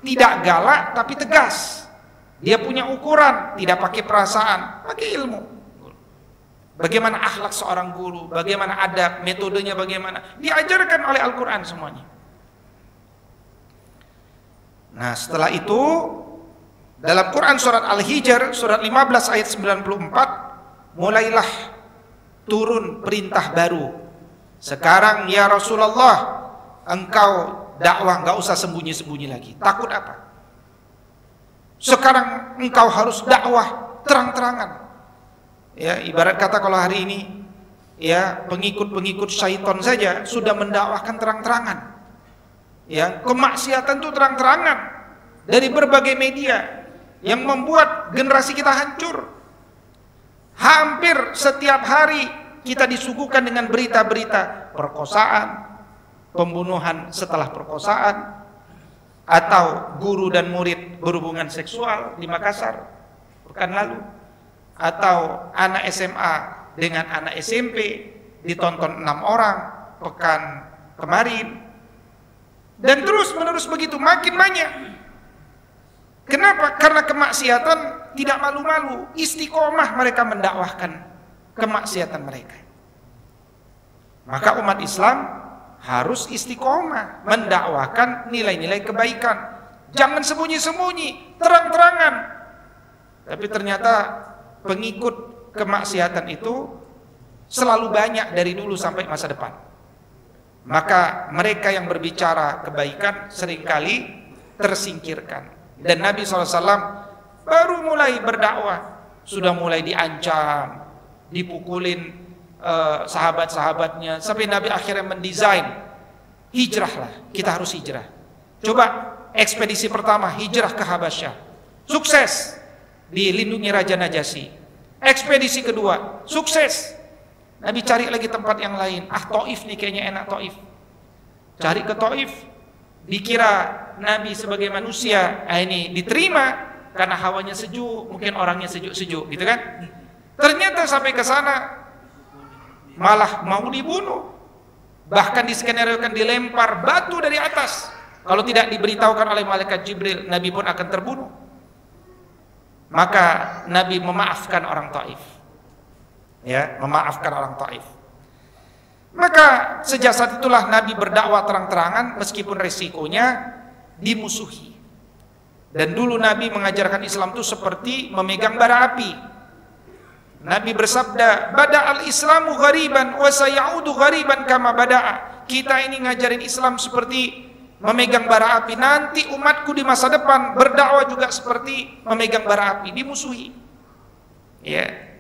Tidak galak tapi tegas. Dia punya ukuran, tidak pakai perasaan, pakai ilmu. Bagaimana akhlak seorang guru, bagaimana adab, metodenya bagaimana, diajarkan oleh Al-Quran semuanya. Nah, setelah itu dalam Quran surat Al-Hijr surat 15 ayat 94 mulailah turun perintah baru. Sekarang ya Rasulullah, engkau dakwah nggak usah sembunyi-sembunyi lagi. Takut apa? Sekarang engkau harus dakwah terang-terangan. Ya, ibarat kata kalau hari ini ya pengikut-pengikut syaitan saja sudah mendakwahkan terang-terangan. Ya, kemaksiatan itu terang-terangan dari berbagai media yang membuat generasi kita hancur. Hampir setiap hari kita disuguhkan dengan berita-berita perkosaan, pembunuhan setelah perkosaan, atau guru dan murid berhubungan seksual di Makassar pekan lalu, atau anak SMA dengan anak SMP ditonton 6 orang pekan kemarin, dan terus menerus begitu, makin banyak. Kenapa? Karena kemaksiatan tidak malu-malu, istiqomah mereka mendakwahkan kemaksiatan mereka. Maka umat Islam harus istiqomah mendakwahkan nilai-nilai kebaikan. Jangan sembunyi-sembunyi, terang-terangan. Tapi ternyata pengikut kemaksiatan itu selalu banyak dari dulu sampai masa depan. Maka mereka yang berbicara kebaikan seringkali tersingkirkan. Dan Nabi SAW baru mulai berdakwah sudah mulai diancam, dipukulin sahabat-sahabatnya, sampai Nabi akhirnya mendesain, hijrahlah, kita harus hijrah. Coba ekspedisi pertama hijrah ke Habasyah, sukses, dilindungi Raja Najasyi. Ekspedisi kedua sukses, Nabi cari lagi tempat yang lain. Taif nih kayaknya enak, Taif. Cari ke Taif, dikira Nabi sebagai manusia, ini diterima karena hawanya sejuk, mungkin orangnya sejuk-sejuk, gitu kan? Ternyata sampai ke sana malah mau dibunuh, bahkan diskenariokan dilempar batu dari atas. Kalau tidak diberitahukan oleh malaikat Jibril, Nabi pun akan terbunuh. Maka Nabi memaafkan orang Taif, ya, memaafkan orang Taif. Maka sejak saat itulah Nabi berdakwah terang-terangan meskipun resikonya dimusuhi. Dan dulu Nabi mengajarkan Islam itu seperti memegang bara api. Nabi bersabda, bada'al islamu ghariban wa sayaudu ghariban kama bada'a. Kita ini ngajarin Islam seperti memegang bara api. Nanti umatku di masa depan berdakwah juga seperti memegang bara api, dimusuhi. Ya.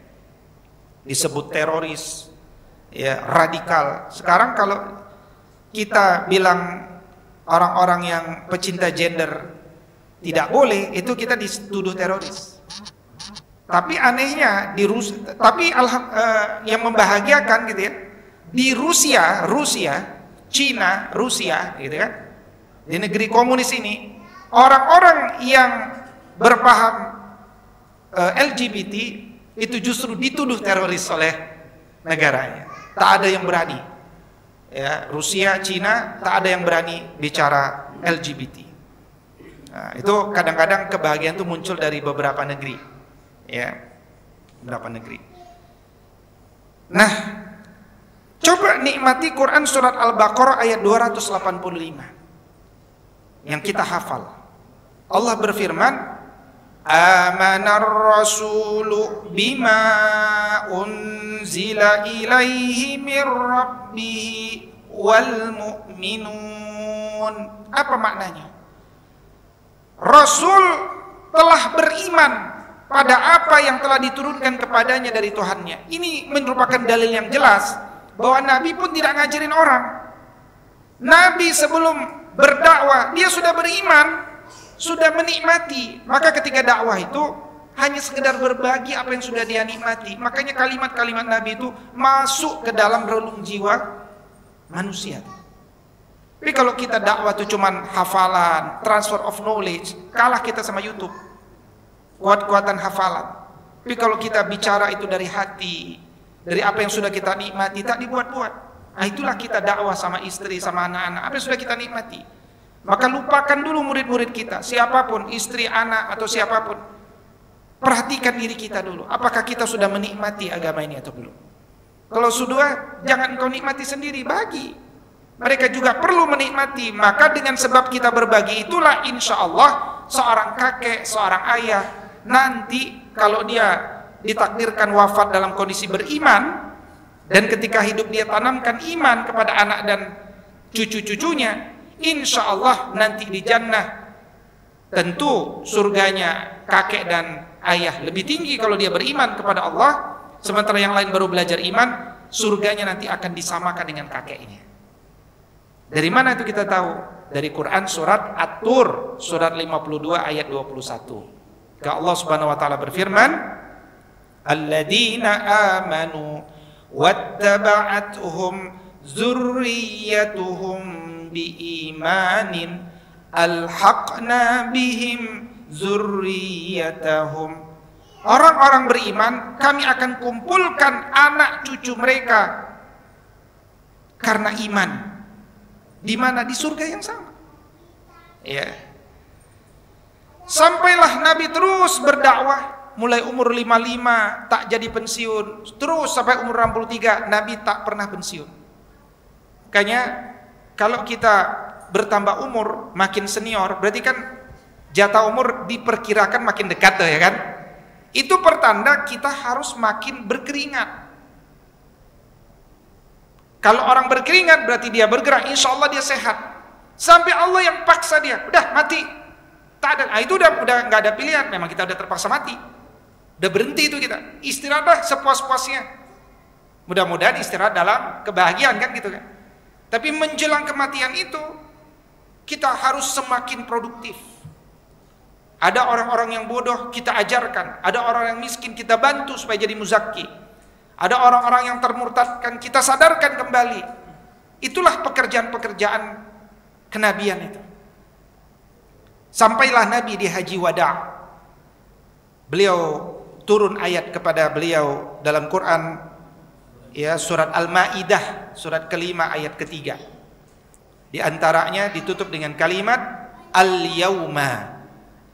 Disebut teroris, ya, radikal. Sekarang kalau kita bilang orang-orang yang pecinta gender tidak boleh, itu kita dituduh teroris. Tapi anehnya di Rusia, yang membahagiakan gitu ya, di Rusia, Cina, Rusia, gitu kan, di negeri komunis ini, orang-orang yang berpaham LGBT itu justru dituduh teroris oleh negaranya. Tak ada yang berani, ya, Rusia, Cina, tak ada yang berani bicara LGBT. Nah, itu kadang-kadang kebahagiaan itu muncul dari beberapa negeri, ya, beberapa negeri. Nah, coba nikmati Quran surat Al-Baqarah ayat 285 yang kita hafal. Allah berfirman, Amanar rasulu bima unzila ilaihi mir rabbih wal mu'minun. Apa maknanya? Rasul telah beriman pada apa yang telah diturunkan kepadanya dari Tuhannya. Ini merupakan dalil yang jelas bahwa Nabi pun tidak ngajarin orang. Nabi sebelum berdakwah dia sudah beriman, sudah menikmati. Maka ketika dakwah itu hanya sekedar berbagi apa yang sudah dia nikmati. Makanya kalimat-kalimat Nabi itu masuk ke dalam relung jiwa manusia. Tapi kalau kita dakwah itu cuman hafalan, transfer of knowledge, kalah kita sama YouTube. Kuat-kuatan hafalan. Tapi kalau kita bicara itu dari hati, dari apa yang sudah kita nikmati, tak dibuat-buat. Nah, itulah kita dakwah sama istri, sama anak-anak, apa yang sudah kita nikmati. Maka lupakan dulu murid-murid kita, siapapun, istri, anak, atau siapapun. Perhatikan diri kita dulu, apakah kita sudah menikmati agama ini atau belum. Kalau sudah, jangan kau nikmati sendiri, bagi. Mereka juga perlu menikmati. Maka dengan sebab kita berbagi itulah insya Allah seorang kakek, seorang ayah, nanti kalau dia ditakdirkan wafat dalam kondisi beriman, dan ketika hidup dia tanamkan iman kepada anak dan cucu-cucunya, insya Allah nanti di jannah tentu surganya kakek dan ayah lebih tinggi kalau dia beriman kepada Allah, sementara yang lain baru belajar iman, surganya nanti akan disamakan dengan kakeknya. Dari mana itu kita tahu? Dari Quran surat At-Tur, surat 52 ayat 21. Ke Allah Subhanahu wa taala berfirman, alladzina amanu wattaba'atuhum zurriyyatuhum biimanin alhaqna bihim zurriyatahum. Orang-orang beriman kami akan kumpulkan anak cucu mereka karena iman. Di mana? Di surga yang sama. Ya. Sampailah Nabi terus berdakwah mulai umur 55 tak jadi pensiun, terus sampai umur 63 Nabi tak pernah pensiun. Makanya kalau kita bertambah umur, makin senior, berarti kan jatah umur diperkirakan makin dekat tuh, ya kan? Itu pertanda kita harus makin berkeringat. Kalau orang berkeringat berarti dia bergerak, insya Allah dia sehat. Sampai Allah yang paksa dia, udah mati. Tak ada, nah itu udah nggak ada pilihan. Memang kita udah terpaksa mati. Udah berhenti itu kita. Istirahatlah sepuas-puasnya. Mudah-mudahan istirahat dalam kebahagiaan kan gitu kan. Tapi menjelang kematian itu kita harus semakin produktif. Ada orang-orang yang bodoh kita ajarkan, ada orang yang miskin kita bantu supaya jadi muzaki, ada orang-orang yang termurtadkan kita sadarkan kembali. Itulah pekerjaan-pekerjaan kenabian itu. Sampailah Nabi di Haji Wada, beliau turun ayat kepada beliau dalam Quran, ya, surat Al-Maidah, surat kelima ayat ketiga. Di antaranya ditutup dengan kalimat al-yauma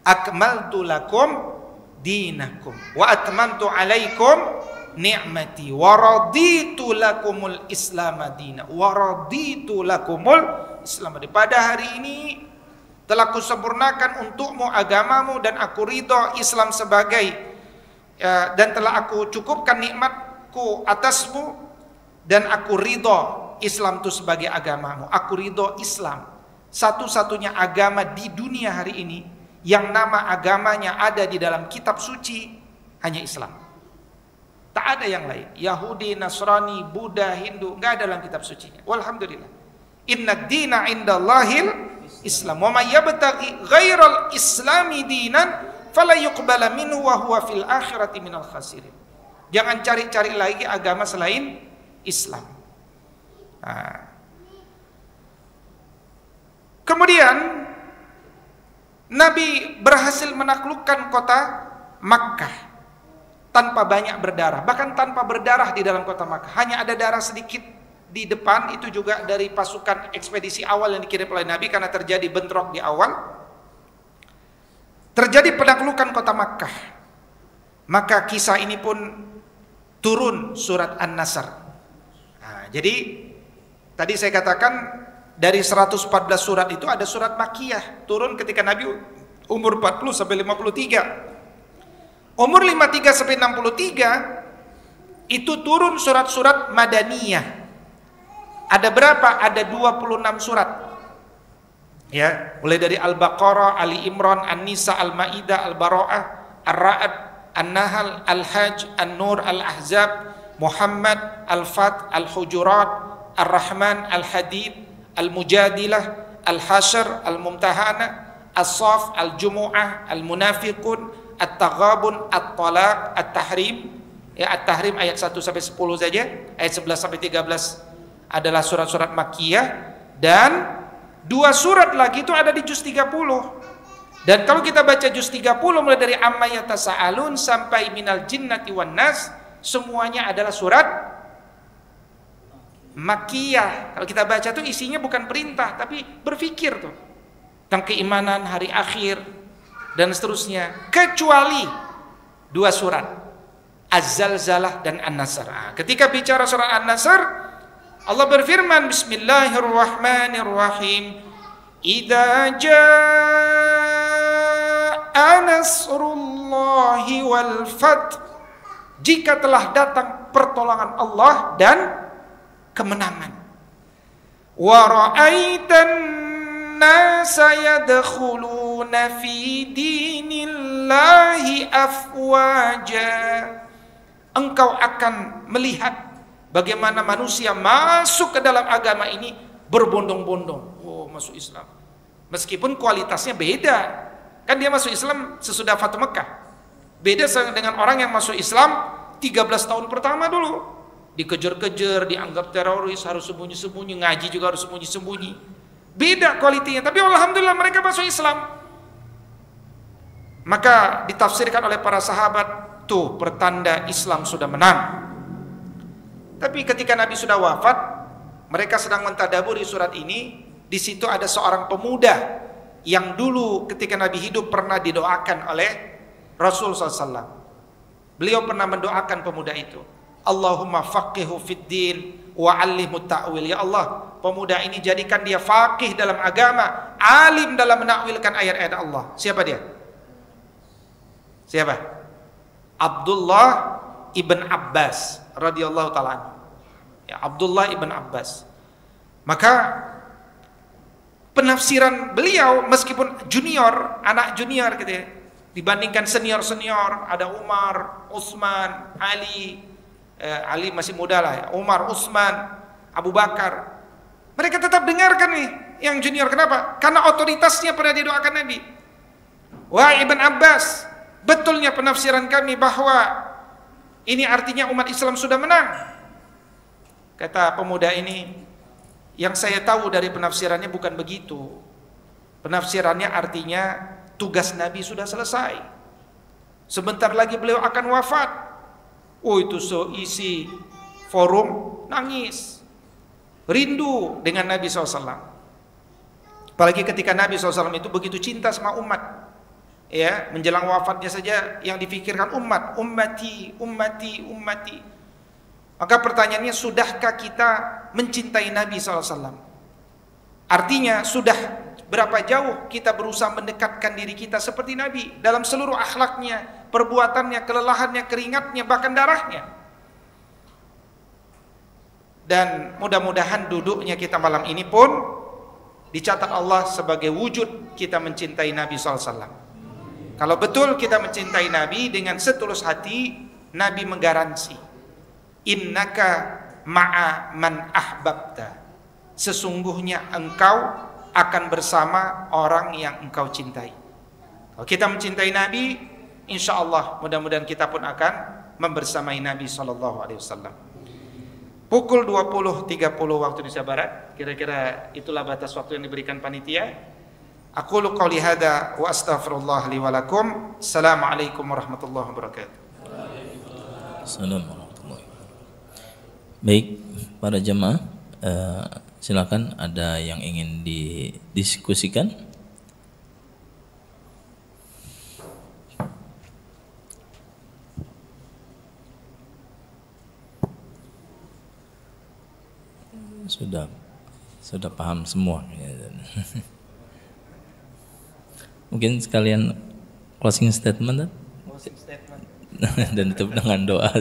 akmaltu lakum dinakum wa atmamtu alaikum ni'mati wa raditu lakumul islam madina wa raditu lakumul islam madina. Pada hari ini telah kusempurnakan untukmu agamamu dan aku ridho Islam sebagai dan telah aku cukupkan nikmatku atasmu dan aku ridho Islam itu sebagai agamamu. Aku ridho Islam, satu-satunya agama di dunia hari ini yang nama agamanya ada di dalam kitab suci, hanya Islam. Tak ada yang lain. Yahudi, Nasrani, Buddha, Hindu, enggak ada dalam kitab sucinya. Walhamdulillah. Inna dina indallahil Islam. Wa may yabtaghi ghairal islami dinan fala yuqbala minhu wa huwa fil akhirati minal khasirin. Jangan cari-cari lagi agama selain Islam. Nah. Kemudian Nabi berhasil menaklukkan kota Makkah tanpa banyak berdarah, bahkan tanpa berdarah di dalam kota Makkah. Hanya ada darah sedikit di depan, itu juga dari pasukan ekspedisi awal yang dikirim oleh Nabi karena terjadi bentrok di awal. Terjadi penaklukan kota Makkah. Maka kisah ini pun turun surat An-Nasr. Nah, jadi tadi saya katakan dari 114 surat itu ada surat Makkiyah turun ketika Nabi umur 40 sampai 53. Umur 53 sampai 63 itu turun surat-surat Madaniyah. Ada berapa? Ada 26 surat. Ya, mulai dari Al-Baqarah, Ali Imran, An-Nisa, Al-Maidah, Al-Bara'ah, Ar-Ra'd, An-Nahl, Al-Hajj, An-Nur, Al-Ahzab, Muhammad, Al-Fat, Al-Hujurat, Ar-Rahman, Al-Hadid, Al-Mujadilah, Al-Hasyr, Al-Mumtahana, As-Saff, Al-Jumu'ah, Al-Munafiqun, At-Taghabun, At-Talaq, At-Tahrim. Ya, At-Tahrim ayat 1 sampai 10 saja, ayat 11 sampai 13 adalah surat-surat Makkiyah, dan 2 surat lagi itu ada di juz 30. Dan kalau kita baca juz 30 mulai dari Amma Yatasaalun sampai Minal Jinnati wan Nas, semuanya adalah surat Makkiyah. Kalau kita baca tuh isinya bukan perintah, tapi berfikir tuh tentang keimanan hari akhir dan seterusnya, kecuali 2 surat, Az-Zalzalah dan An-Nasr. Ketika bicara surat An-Nasr, Allah berfirman, Bismillahirrahmanirrahim, Idza jaa nasrullahi wal fath, jika telah datang pertolongan Allah dan kemenangan. Wa ra'aitan nasa yadkhuluna fi dinillahi afwaja, engkau akan melihat bagaimana manusia masuk ke dalam agama ini berbondong-bondong. Oh, masuk Islam. Meskipun kualitasnya beda. Kan dia masuk Islam sesudah Fatu Mekah. Beda dengan orang yang masuk Islam 13 tahun pertama dulu. Dikejar-kejar, dianggap teroris, harus sembunyi-sembunyi, ngaji juga harus sembunyi-sembunyi. Beda kualitinya. Tapi alhamdulillah mereka masuk Islam. Maka ditafsirkan oleh para sahabat, tuh pertanda Islam sudah menang. Tapi ketika Nabi sudah wafat, mereka sedang mentadaburi surat ini. Di situ ada seorang pemuda yang dulu ketika Nabi hidup pernah didoakan oleh Rasul SAW. Beliau pernah mendoakan pemuda itu, Allahumma faqihu fid din wa 'allimhu ta'wil. Ya Allah, pemuda ini jadikan dia faqih dalam agama, alim dalam menakwilkan ayat-ayat Allah. Siapa dia? Siapa? Abdullah ibn Abbas radhiyallahu taala. Ya, Abdullah ibn Abbas. Maka penafsiran beliau meskipun junior, anak junior gitu ya, dibandingkan senior-senior, ada Umar, Utsman, Ali. Ali masih muda lah ya. Umar, Utsman, Abu Bakar. Mereka tetap dengarkan nih yang junior. Kenapa? Karena otoritasnya pernah didoakan Nabi. Wah, Ibn Abbas, betulnya penafsiran kami bahwa ini artinya umat Islam sudah menang. Kata pemuda ini, yang saya tahu dari penafsirannya bukan begitu. Penafsirannya artinya tugas Nabi sudah selesai. Sebentar lagi beliau akan wafat. Oh, itu seisi forum nangis, rindu dengan Nabi SAW. Apalagi ketika Nabi SAW itu begitu cinta sama umat. Ya, menjelang wafatnya saja yang difikirkan umat, ummati, ummati, ummati. Maka pertanyaannya, sudahkah kita mencintai Nabi SAW? Artinya sudah berapa jauh kita berusaha mendekatkan diri kita seperti Nabi dalam seluruh akhlaknya, perbuatannya, kelelahannya, keringatnya, bahkan darahnya. Dan mudah-mudahan duduknya kita malam ini pun dicatat Allah sebagai wujud kita mencintai Nabi SAW. Kalau betul kita mencintai Nabi dengan setulus hati, Nabi menggaransi, innaka ma'a man ahbabta, sesungguhnya engkau akan bersama orang yang engkau cintai. Kalau kita mencintai Nabi, insya Allah mudah-mudahan kita pun akan membersamai Nabi SAW. Pukul 20.30 waktu Indonesia Barat, kira-kira itulah batas waktu yang diberikan panitia. Aqulu qouli hadza wa astaghfirullah li wa lakum. Assalamualaikum warahmatullahi wabarakatuh. Assalamualaikum warahmatullahi wabarakatuh. Baik, para jemaah, silakan ada yang ingin didiskusikan. Sudah paham semua. Mungkin sekalian closing statement. closing statement. Dan ditutup dengan doa.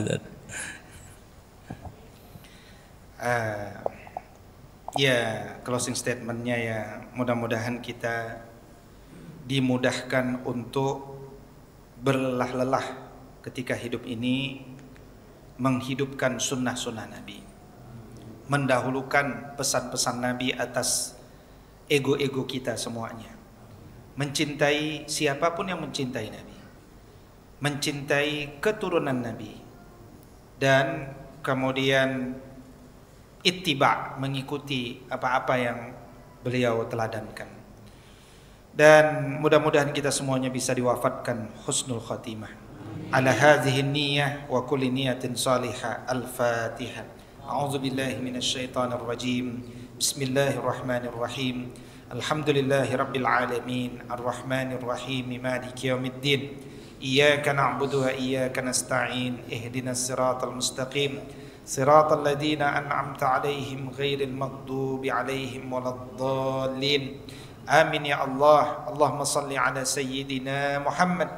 Ya, closing statementnya ya, mudah-mudahan kita dimudahkan untuk berlelah-lelah ketika hidup ini menghidupkan sunnah-sunnah Nabi, mendahulukan pesan-pesan Nabi atas ego-ego kita semuanya, mencintai siapapun yang mencintai Nabi, mencintai keturunan Nabi, dan kemudian ittiba, mengikuti apa-apa yang beliau teladankan. Dan mudah-mudahan kita semuanya bisa diwafatkan husnul khatimah. Ala hadhihi niyyah wa kulli niyatin salihah. Al-Fatihah. A'udzu billahi minasyaitonir rajim. Bismillahirrahmanirrahim. Alhamdulillahi rabbil alamin. Arrahmanir rahim. Maliki yaumiddin. Iyyaka na'budu wa iyyaka nasta'in. Ihdinas siratal mustaqim. Siratal ladzina an'amta 'alaihim ghairil maghdubi 'alaihim waladdallin. Amin ya Allah. Allahumma salli ala sayyidina Muhammad.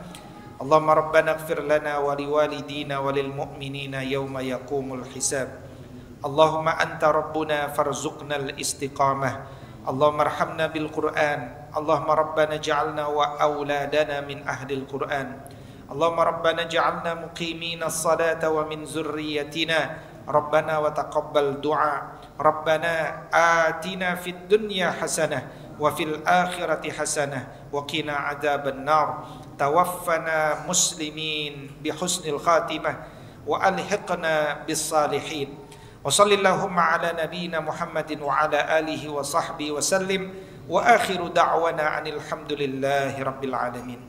Allahumma rabbana ighfir lana wa liwalidina wa lil mu'minina yawma yaqumul hisab. Allahumma anta rabbuna farzuqna al istiqamah. Allahumma arhamna bil Qur'an. Allahumma rabbana ja'alna wa auladana min ahlil Qur'an. Allahumma rabbana ja'alna muqimina as-salata wa min zurriyyatina. Rabbana wa taqabbal du'a. Rabbana atina fid dunya hasanah wa fil akhirati hasanah wa qina adzaban nar. Tawaffana muslimin bi husnil khatimah wa alhiqna bis salihin. Wa sallallahu ala nabiyyina Muhammadin wa ala alihi wa sahbihi wa sallim. Wa akhiru da'wana anil hamdulillahi rabbil alamin.